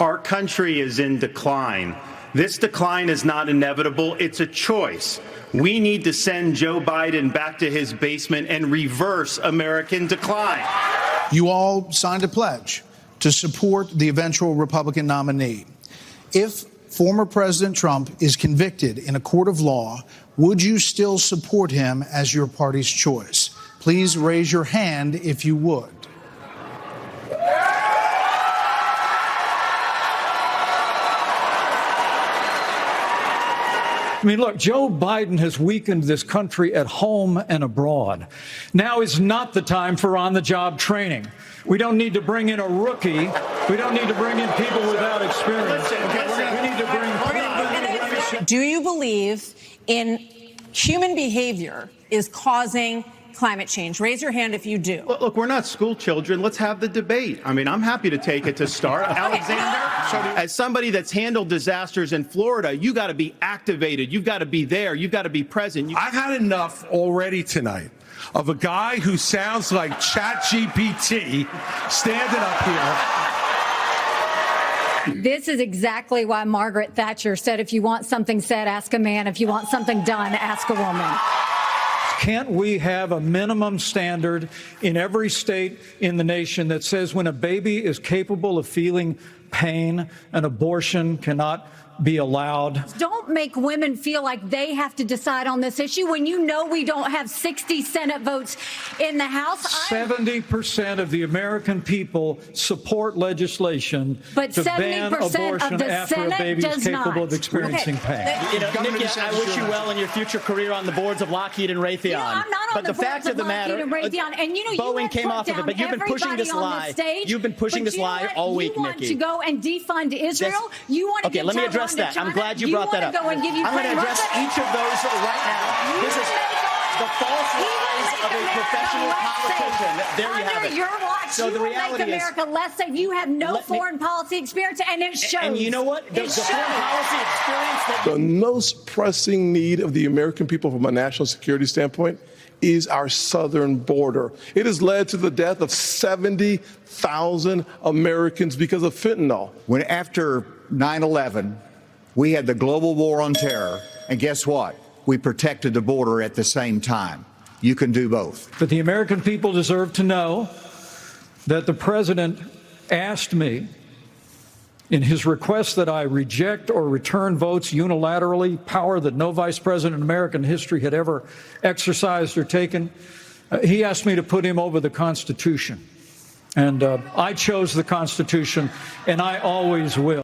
Our country is in decline. This decline is not inevitable. It's a choice. We need to send Joe Biden back to his basement and reverse American decline. You all signed a pledge to support the eventual Republican nominee. If former President Trump is convicted in a court of law, would you still support him as your party's choice? Please raise your hand if you would. I mean, look, Joe Biden has weakened this country at home and abroad. Now is not the time for on-the-job training. We don't need to bring in a rookie. We don't need to bring in people without experience. We need to bring proven. Do you believe in human behavior is causing climate change? Raise your hand if you do. Look, we're not school children. Let's have the debate. I mean, I'm happy to take it to start. Alexander, as somebody that's handled disasters in Florida, you got to be activated. You've got to be there. You've got to be present. I've had enough already tonight of a guy who sounds like ChatGPT standing up here. This is exactly why Margaret Thatcher said, if you want something said, ask a man. If you want something done, ask a woman. Can't we have a minimum standard in every state in the nation that says when a baby is capable of feeling pain, an abortion cannot be allowed? Don't make women feel like they have to decide on this issue when you know we don't have 60 Senate votes in the House. 70% of the American people support legislation to ban abortion after a baby is capable of experiencing pain. You know, Nikki, I wish you well in your future career on the boards of Lockheed and Raytheon. You know, I'm not on the boards of Lockheed and Raytheon. And you know, Boeing came off of it, but you've been pushing this lie. You've been pushing this lie all week, Nikki. You want to go and defund Israel? You want to okay, let me address that. I'm glad you brought that up. I'm going to address each of those right now. This is the false lies of a professional politician. There you have it. Under your watch, so the reality make America less safe. You have no foreign policy experience, and it shows. And you know what? The foreign policy experience. The most pressing need of the American people from a national security standpoint is our southern border. It has led to the death of 70,000 Americans because of fentanyl. When after 9/11, we had the global war on terror, and guess what? We protected the border at the same time. You can do both. But the American people deserve to know that the president asked me in his request that I reject or return votes unilaterally, power that no vice president in American history had ever exercised or taken. He asked me to put him over the Constitution. And I chose the Constitution, and I always will.